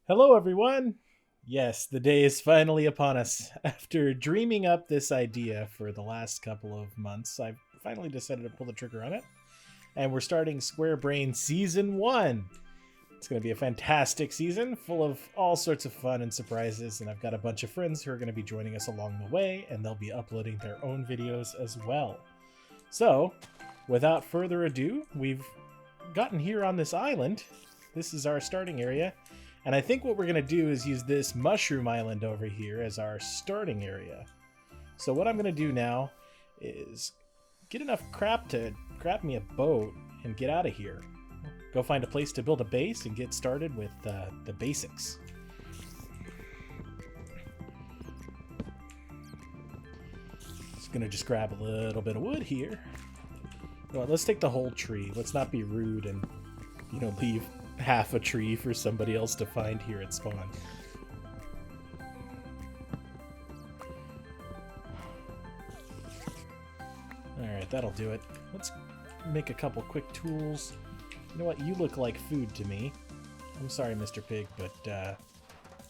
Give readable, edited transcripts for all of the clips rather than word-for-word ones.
Hello, everyone! Yes, the day is finally upon us. After dreaming up this idea for the last couple of months, I've finally decided to pull the trigger on it. And we're starting Squarebrains Season 1. It's going to be a fantastic season full of all sorts of fun and surprises. And I've got a bunch of friends who are going to be joining us along the way, and they'll be uploading their own videos as well. So, without further ado, we've gotten here on this island. This is our starting area. And I think what we're going to do is use this mushroom island over here as our starting area. So what I'm going to do now is get enough crap to grab me a boat and get out of here. Go find a place to build a base and get started with the basics. Just going to just grab a little bit of wood here. Well, let's take the whole tree. Let's not be rude and, leave half a tree for somebody else to find here at spawn. Alright, that'll do it. Let's make a couple quick tools. You know what? You look like food to me. I'm sorry, Mr. Pig, but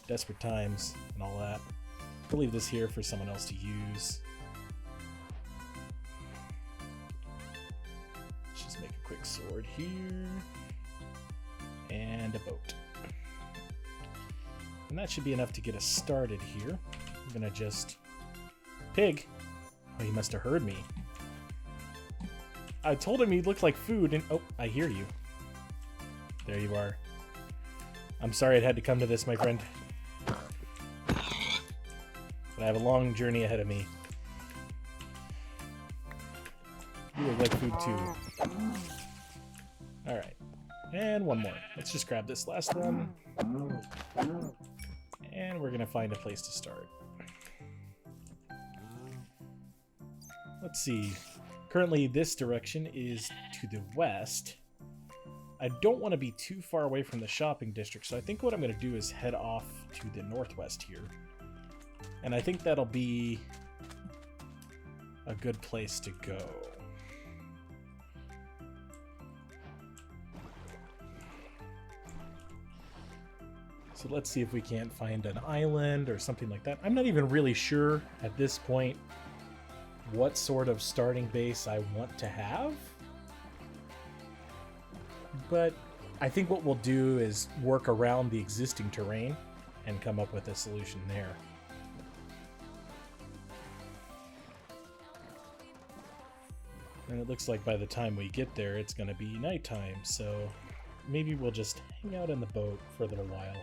desperate times and all that. I'll leave this here for someone else to use. Let's just make a quick sword here. And a boat. And that should be enough to get us started here. I'm gonna just... Pig! Oh, he must have heard me. I told him he looked like food and... Oh, I hear you. There you are. I'm sorry it had to come to this, my friend. But I have a long journey ahead of me. You look like food too. Alright. And one more. Let's just grab this last one. And we're going to find a place to start. Let's see. Currently, this direction is to the west. I don't want to be too far away from the shopping district, so I think what I'm going to do is head off to the northwest here. And I think that'll be a good place to go. So let's see if we can't find an island or something like that. I'm not even really sure at this point what sort of starting base I want to have. But I think what we'll do is work around the existing terrain and come up with a solution there. And it looks like by the time we get there, it's going to be nighttime, so maybe we'll just hang out in the boat for a little while.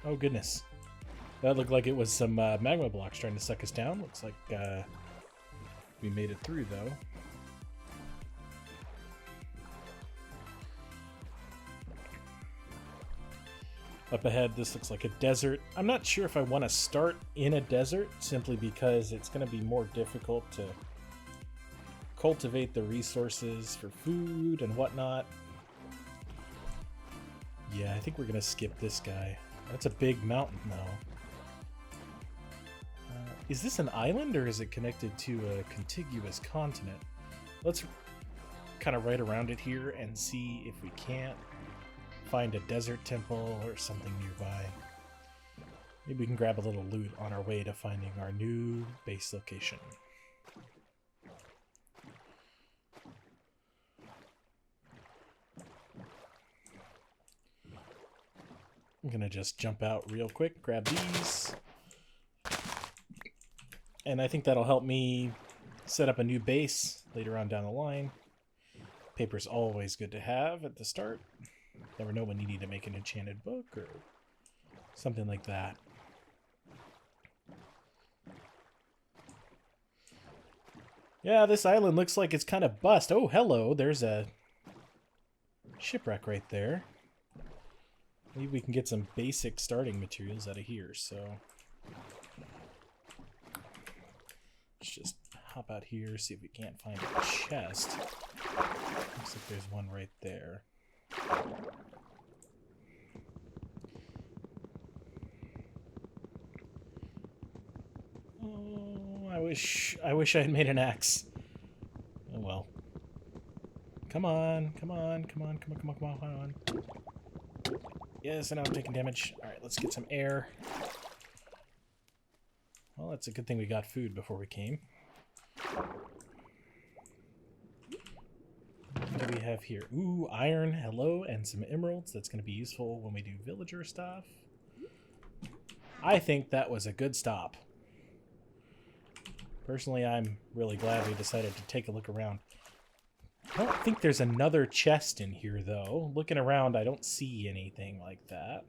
Oh goodness. That looked like it was some magma blocks trying to suck us down. Looks like we made it through though. Up ahead, this looks like a desert. I'm not sure if I want to start in a desert, simply because it's going to be more difficult to cultivate the resources for food and whatnot. Yeah, I think we're going to skip this guy. That's a big mountain, though. Is this an island, or is it connected to a contiguous continent? Let's kind of ride around it here and see if we can't find a desert temple or something nearby. Maybe we can grab a little loot on our way to finding our new base location. I'm gonna just jump out real quick, grab these. And I think that'll help me set up a new base later on down the line. Paper's always good to have at the start. Never know when you need to make an enchanted book or something like that. Yeah, this island looks like it's kind of bust. Oh, hello, there's a shipwreck right there. Maybe we can get some basic starting materials out of here, so... Let's just hop out here, see if we can't find a chest. Looks like there's one right there. Oh, I wish I had made an axe. Oh well. Come on, come on, come on, come on, come on, come on, come on. Yes, and now I'm taking damage. Alright, let's get some air. Well, that's a good thing we got food before we came. What do we have here? Ooh, iron, hello, and some emeralds. That's going to be useful when we do villager stuff. I think that was a good stop. Personally, I'm really glad we decided to take a look around. I don't think there's another chest in here, though. Looking around, I don't see anything like that.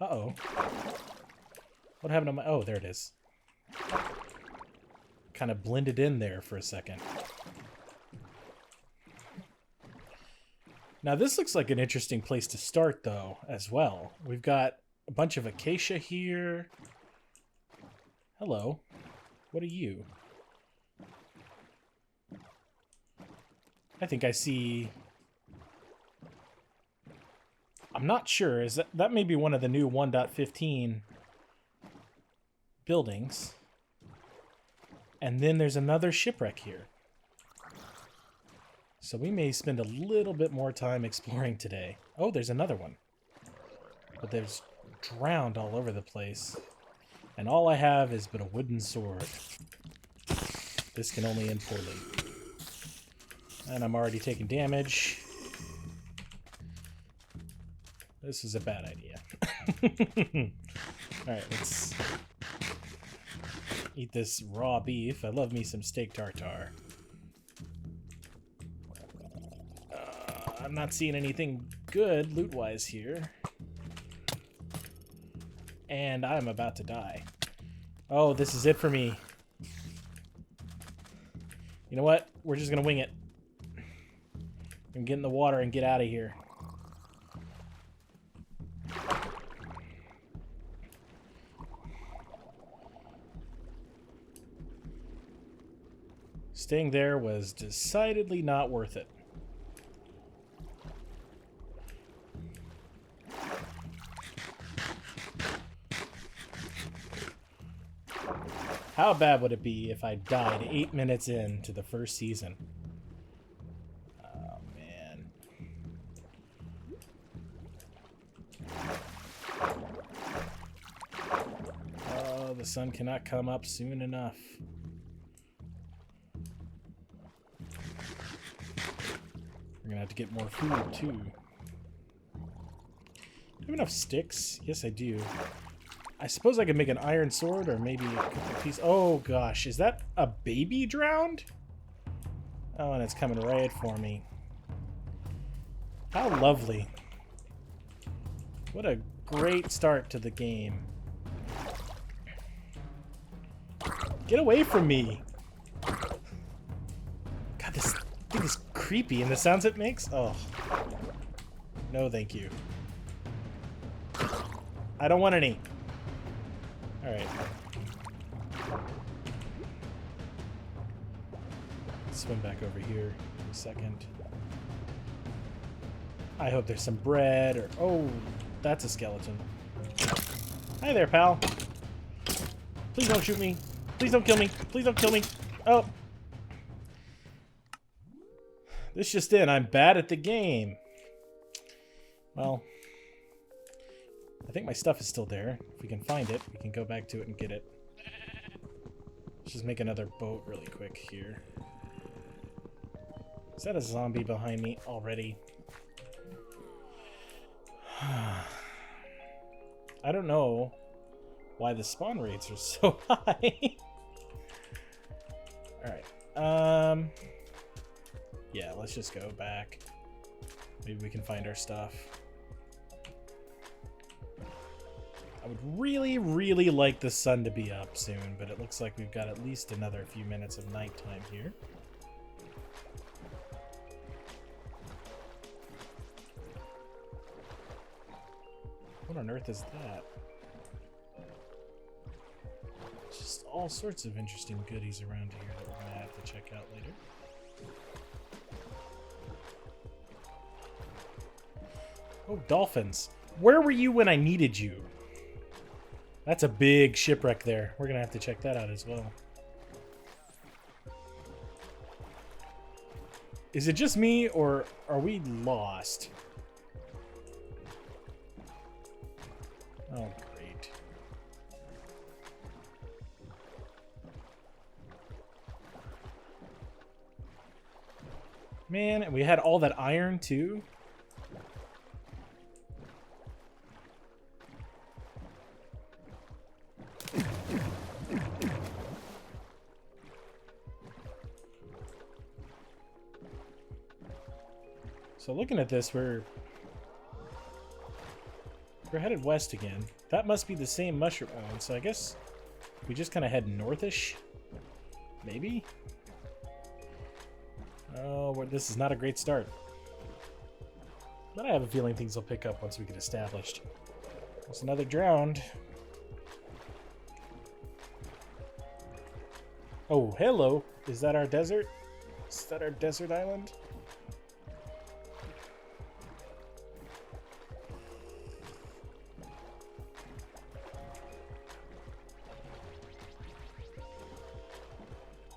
Uh-oh. What happened to my... Oh, there it is. Kind of blended in there for a second. Now, this looks like an interesting place to start, though, as well. We've got a bunch of acacia here. Hello. What are you? I think I see... I'm not sure. Is that may be one of the new 1.15 buildings. And then there's another shipwreck here. So we may spend a little bit more time exploring today. Oh, there's another one. But there's drowned all over the place. And all I have is but a wooden sword. This can only end poorly. And I'm already taking damage. This is a bad idea. Alright, let's eat this raw beef. I love me some steak tartare. I'm not seeing anything good loot-wise here. And I'm about to die. Oh, this is it for me. You know what? We're just gonna wing it. And get in the water and get out of here. Staying there was decidedly not worth it. How bad would it be if I died 8 minutes into the first season? Oh, man. Oh, the sun cannot come up soon enough. We're gonna have to get more food, too. Do I have enough sticks? Yes, I do. I suppose I could make an iron sword or maybe a couple pieces. Oh gosh, is that a baby drowned? Oh, and it's coming right for me. How lovely. What a great start to the game. Get away from me. God, this thing is creepy and the sounds it makes. Oh. No, thank you. I don't want any. Alright. Swim back over here for a second. I hope there's some bread or... Oh, that's a skeleton. Hi there, pal. Please don't shoot me. Please don't kill me. Please don't kill me. Oh. This just in. I'm bad at the game. Well... I think my stuff is still there. If we can find it, we can go back to it and get it. Let's just make another boat really quick here. Is that a zombie behind me already? I don't know why the spawn rates are so high. Alright. Yeah, let's just go back. Maybe we can find our stuff. I would really, really like the sun to be up soon, but it looks like we've got at least another few minutes of nighttime here. What on earth is that? Just all sorts of interesting goodies around here that we're gonna have to check out later. Oh, dolphins. Where were you when I needed you? That's a big shipwreck there. We're gonna have to check that out as well. Is it just me, or are we lost? Oh, great. Man, and we had all that iron, too? So looking at this, we're headed west again. That must be the same mushroom island, so I guess we just kind of head northish? Maybe? Oh, well, this is not a great start. But I have a feeling things will pick up once we get established. There's another drowned. Oh, hello. Is that our desert? Is that our desert island?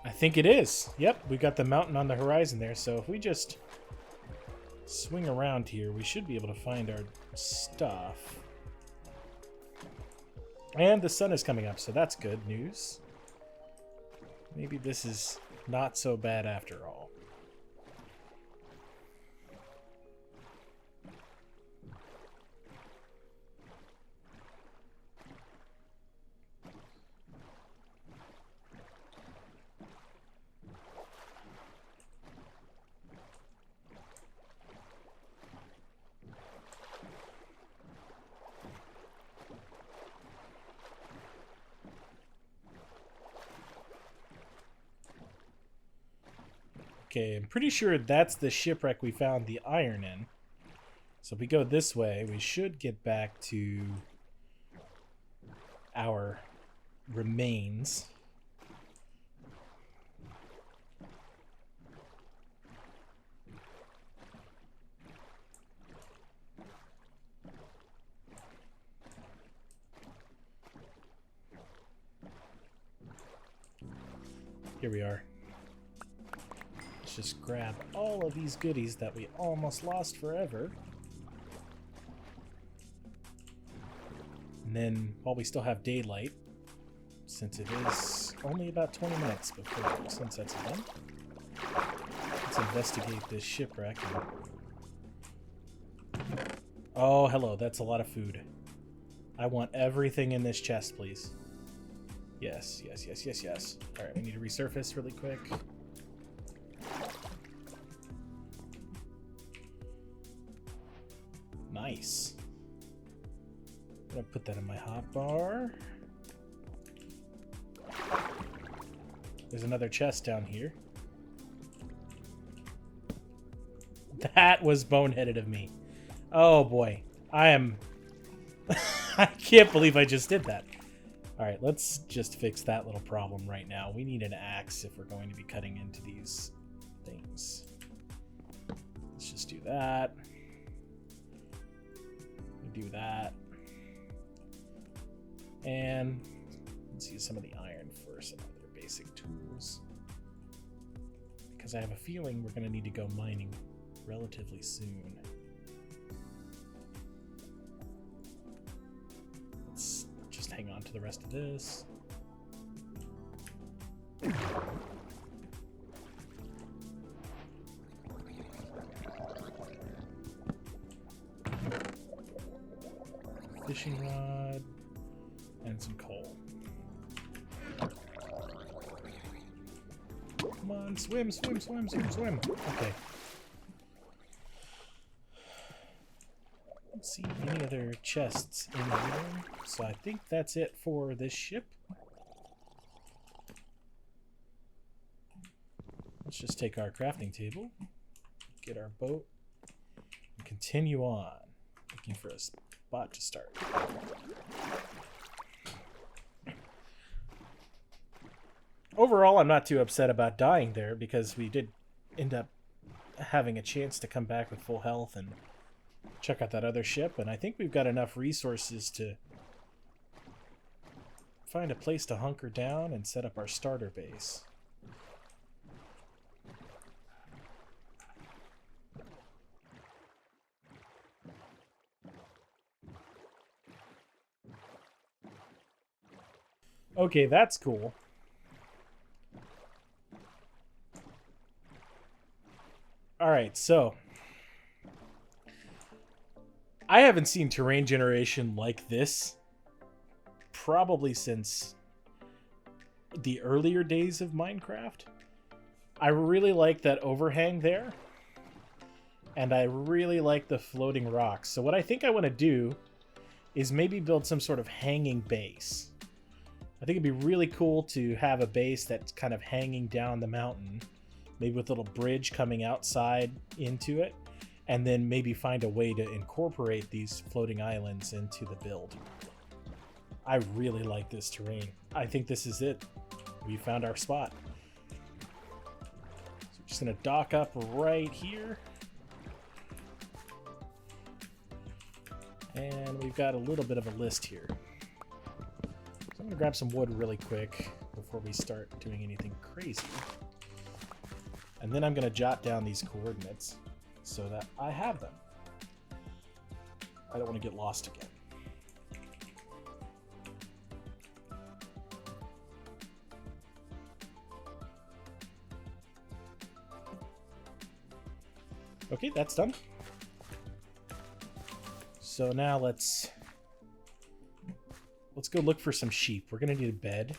I think it is. Yep, we got the mountain on the horizon there, so if we just swing around here, we should be able to find our stuff. And the sun is coming up, so that's good news. Maybe this is not so bad after all. Okay, I'm pretty sure that's the shipwreck we found the iron in. So if we go this way, we should get back to our remains. Here we are. Just grab all of these goodies that we almost lost forever. And then, while we still have daylight, since it is only about 20 minutes before sunset's done, let's investigate this shipwreck. Oh, hello, that's a lot of food. I want everything in this chest, please. Yes, yes, yes, yes, yes. Alright, we need to resurface really quick. Nice. I'm gonna put that in my hotbar. There's another chest down here. That was boneheaded of me. Oh boy. I am... I can't believe I just did that. Alright, let's just fix that little problem right now. We need an axe if we're going to be cutting into these things. Let's just do that. Do that. And let's use some of the iron for some other basic tools. Because I have a feeling we're going to need to go mining relatively soon. Let's just hang on to the rest of this. Fishing rod and some coal. Come on, swim, swim, swim, swim, swim. Okay. Let's see any other chests in here. So I think that's it for this ship. Let's just take our crafting table, get our boat, and continue on looking for a spot to start. Overall, I'm not too upset about dying there because we did end up having a chance to come back with full health and check out that other ship, and I think we've got enough resources to find a place to hunker down and set up our starter base. Okay, that's cool. All right, so I haven't seen terrain generation like this probably since the earlier days of Minecraft. I really like that overhang there, and I really like the floating rocks. So what I think I want to do is maybe build some sort of hanging base. I think it'd be really cool to have a base that's kind of hanging down the mountain, maybe with a little bridge coming outside into it, and then maybe find a way to incorporate these floating islands into the build. I really like this terrain. I think this is it. We found our spot. So we're just gonna dock up right here. And we've got a little bit of a list here. So I'm gonna grab some wood really quick before we start doing anything crazy. And then I'm gonna jot down these coordinates so that I have them. I don't want to get lost again. Okay, that's done. So now let's go look for some sheep. We're gonna need a bed.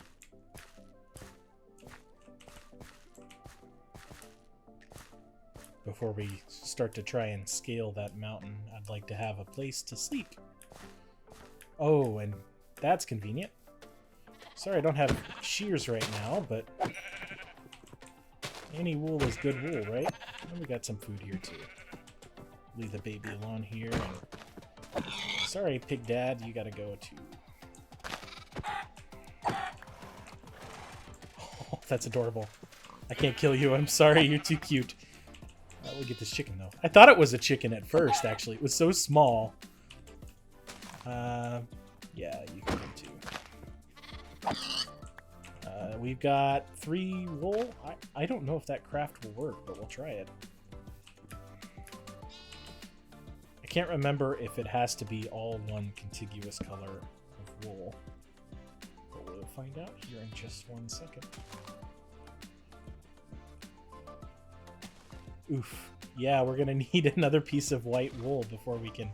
Before we start to try and scale that mountain, I'd like to have a place to sleep. Oh, and that's convenient. Sorry I don't have shears right now, but any wool is good wool, right? And we got some food here too. Leave the baby alone here. And sorry, Pig Dad, you gotta go too. Oh, that's adorable. I can't kill you. I'm sorry, you're too cute. We'll get this chicken though. I thought it was a chicken at first, actually. It was so small. Yeah, you can come too. We've got 3 wool. I don't know if that craft will work, but we'll try it. I can't remember if it has to be all one contiguous color of wool. But we'll find out here in just 1 second. Oof. Yeah, we're gonna need another piece of white wool before we can...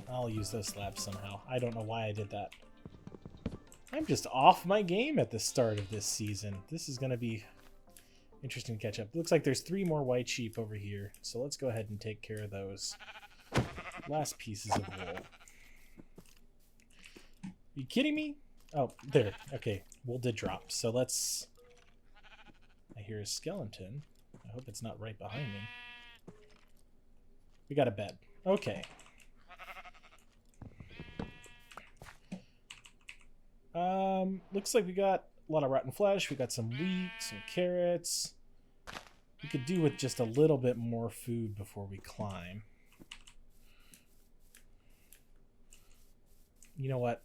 I'll use those slabs somehow. I don't know why I did that. I'm just off my game at the start of this season. This is gonna be interesting to catch up. Looks like there's 3 more white sheep over here, so let's go ahead and take care of those last pieces of wool. Are you kidding me? Oh, there. Okay, wool did drop. So let's... I hear a skeleton. I hope it's not right behind me. We got a bed. Okay. Looks like we got a lot of rotten flesh. We got some wheat, some carrots. We could do with just a little bit more food before we climb. You know what?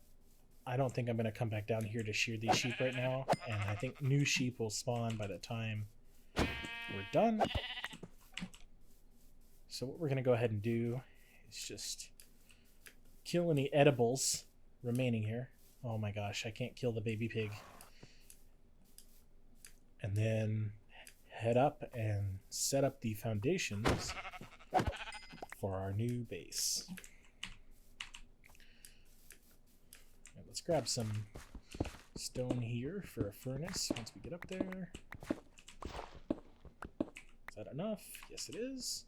I don't think I'm going to come back down here to shear these sheep right now. And I think new sheep will spawn by the time we're done. So what we're going to go ahead and do is just kill any edibles remaining here. Oh my gosh, I can't kill the baby pig. And then head up and set up the foundations for our new base. Right, let's grab some stone here for a furnace once we get up there. Is that enough? Yes, it is.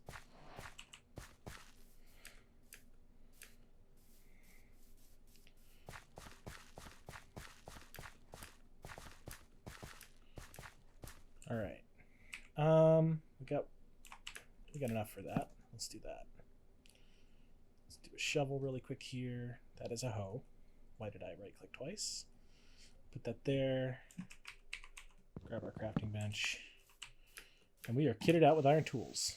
All right. We got enough for that. Let's do that. Let's do a shovel really quick here. That is a hoe. Why did I right click twice? Put that there. Grab our crafting bench. And we are kitted out with iron tools.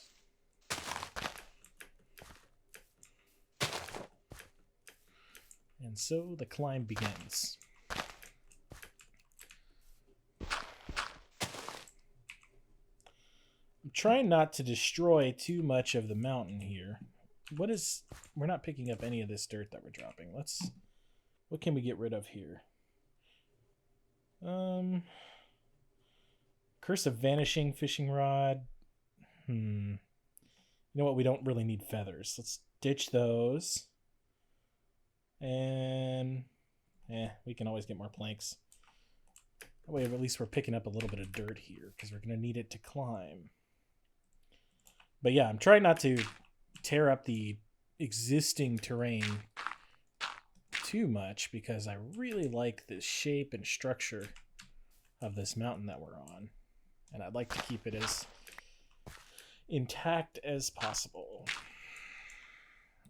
And so the climb begins. I'm trying not to destroy too much of the mountain here. We're not picking up any of this dirt that we're dropping. What can we get rid of here? Um, Curse of Vanishing fishing rod. You know what? We don't really need feathers. Let's ditch those. And we can always get more planks. That way, at least we're picking up a little bit of dirt here because we're going to need it to climb. But yeah, I'm trying not to tear up the existing terrain too much because I really like the shape and structure of this mountain that we're on. And I'd like to keep it as intact as possible.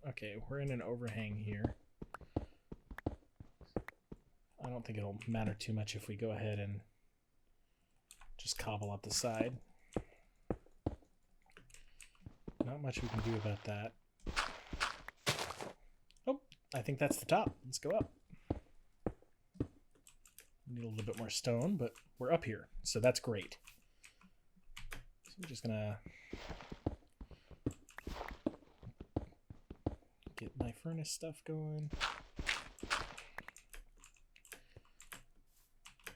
Okay, we're in an overhang here. I don't think it'll matter too much if we go ahead and just cobble up the side. Not much we can do about that. Oh, I think that's the top. Let's go up. Need a little bit more stone, but we're up here, so that's great. So I'm just gonna get my furnace stuff going.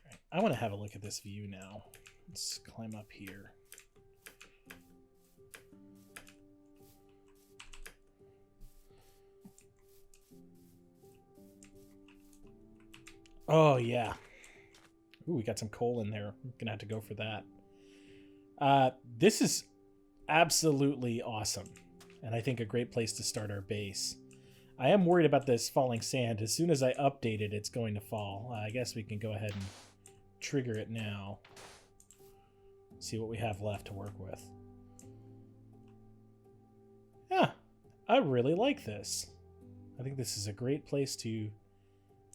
Right, I want to have a look at this view now. Let's climb up here. Oh, yeah. Ooh, we got some coal in there. I'm going to have to go for that. This is absolutely awesome. And I think a great place to start our base. I am worried about this falling sand. As soon as I update it, it's going to fall. I guess we can go ahead and trigger it now. See what we have left to work with. Yeah, I really like this. I think this is a great place to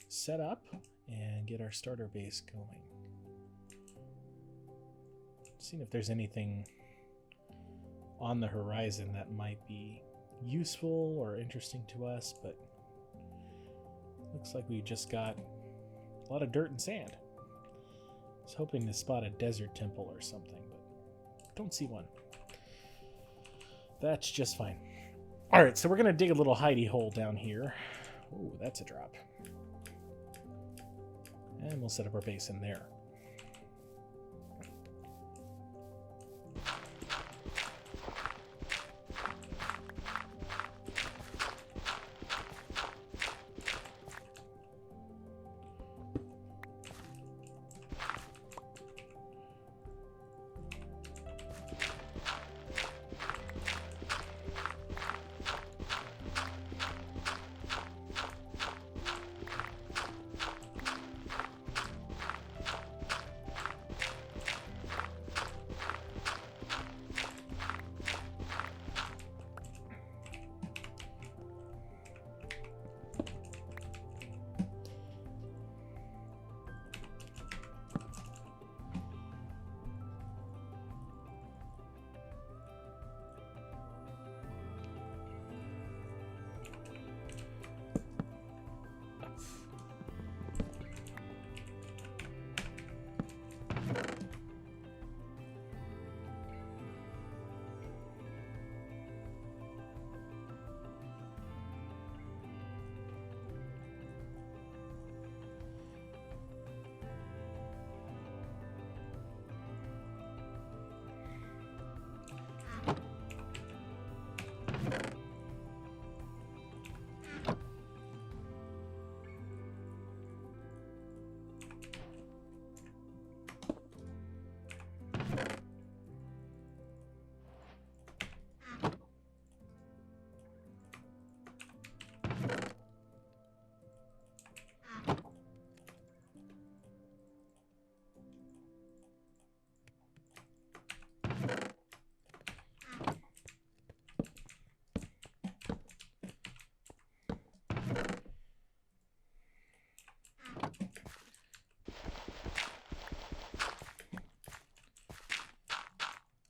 set up and get our starter base going. Seeing if there's anything on the horizon that might be useful or interesting to us, but looks like we just got a lot of dirt and sand. I was hoping to spot a desert temple or something, but don't see one. That's just fine. All right, so we're gonna dig a little hidey hole down here. Ooh, that's a drop. And we'll set up our base in there.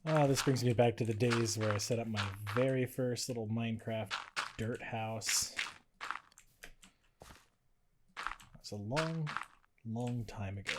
Oh, this brings me back to the days where I set up my very first little Minecraft dirt house. It's a long, long time ago.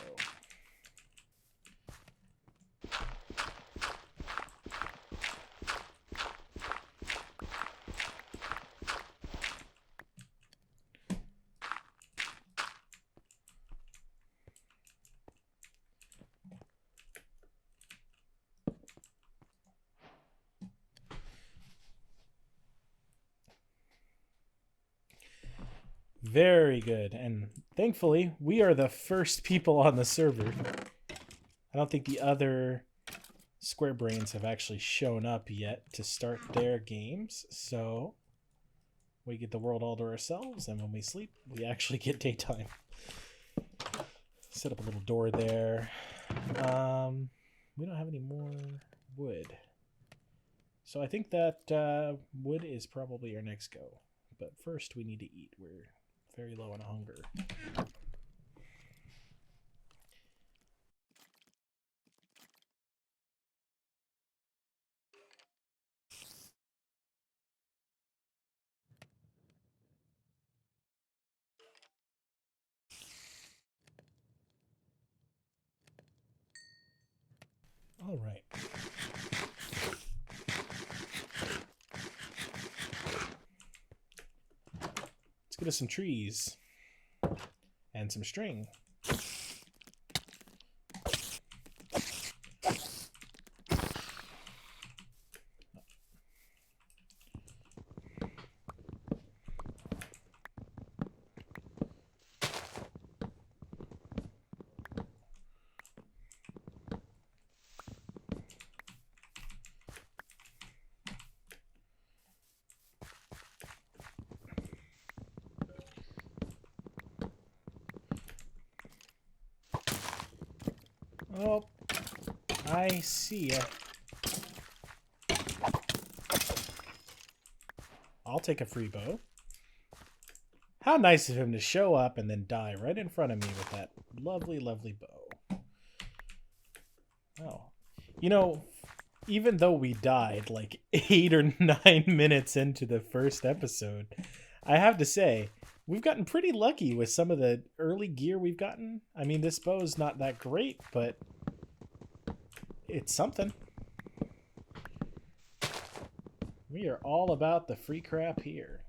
Very good. And thankfully, we are the first people on the server. I don't think the other Squarebrains have actually shown up yet to start their games. So we get the world all to ourselves, and when we sleep, we actually get daytime. Set up a little door there. We don't have any more wood. So I think that wood is probably our next go. But first we need to eat. We're very low on hunger. All right. Let's get us some trees and some string. Oh, I see ya. I'll take a free bow. How nice of him to show up and then die right in front of me with that lovely, lovely bow. Oh. You know, even though we died like 8 or 9 minutes into the first episode, I have to say, we've gotten pretty lucky with some of the early gear we've gotten. I mean, this bow is not that great, but it's something. We are all about the free crap here.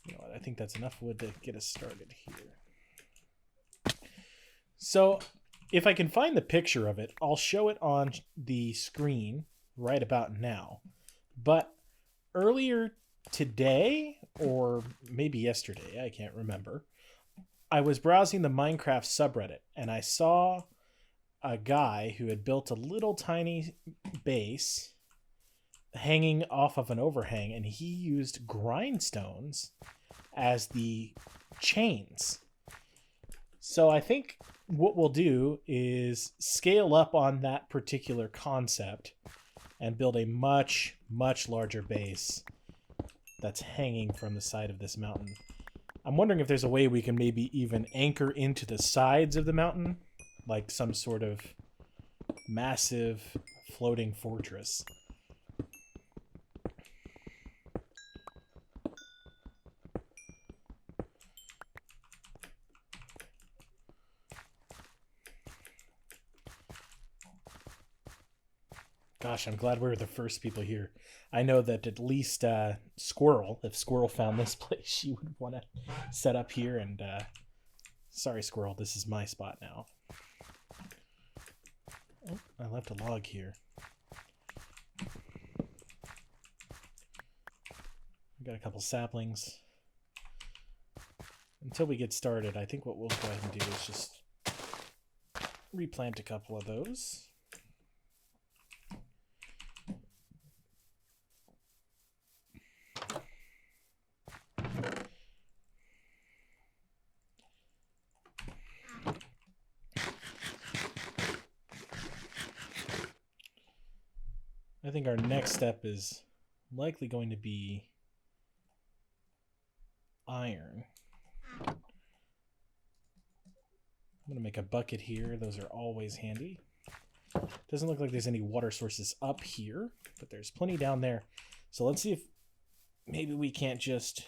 You know what? I think that's enough wood to get us started here. So, if I can find the picture of it, I'll show it on the screen right about now. But earlier today, or maybe yesterday, I can't remember, I was browsing the Minecraft subreddit, and I saw a guy who had built a little tiny base hanging off of an overhang, and he used grindstones as the chains. So I think what we'll do is scale up on that particular concept and build a much, much larger base that's hanging from the side of this mountain. I'm wondering if there's a way we can maybe even anchor into the sides of the mountain, like some sort of massive floating fortress. Gosh, I'm glad we were the first people here. I know that at least Squirrel, if Squirrel found this place, she would want to set up here. And sorry, Squirrel, this is my spot now. Oh, I left a log here. We got a couple saplings. Until we get started, I think what we'll go ahead and do is just replant a couple of those. I think our next step is likely going to be iron. I'm going to make a bucket here. Those are always handy. Doesn't look like there's any water sources up here, but there's plenty down there. So let's see if maybe we can't just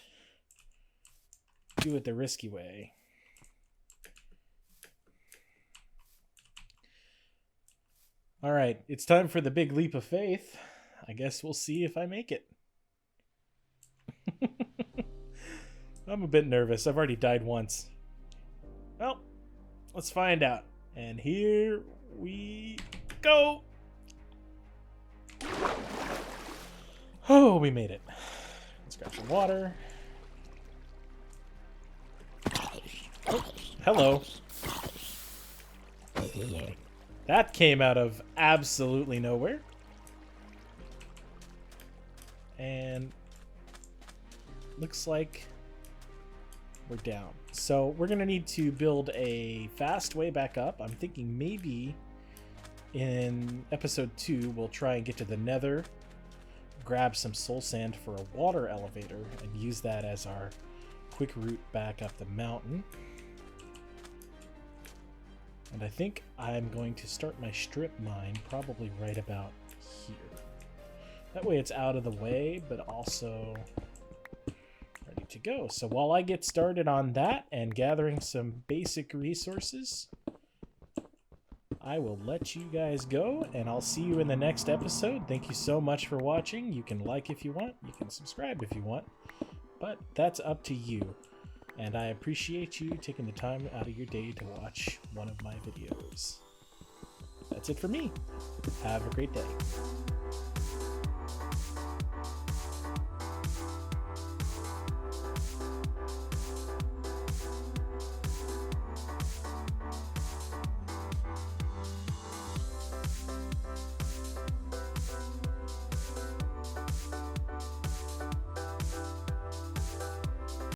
do it the risky way. All right, it's time for the big leap of faith. I guess we'll see if I make it. I'm a bit nervous. I've already died once. Well, let's find out. And here we go. Oh, we made it. Let's grab some water. Hello. That came out of absolutely nowhere. And looks like we're down. So we're going to need to build a fast way back up. I'm thinking maybe in episode 2 we'll try and get to the nether, grab some soul sand for a water elevator, and use that as our quick route back up the mountain. And I think I'm going to start my strip mine probably right about here. That way it's out of the way, but also ready to go. So while I get started on that and gathering some basic resources, I will let you guys go, and I'll see you in the next episode. Thank you so much for watching. You can like if you want, you can subscribe if you want, but that's up to you. And I appreciate you taking the time out of your day to watch one of my videos. That's it for me. Have a great day.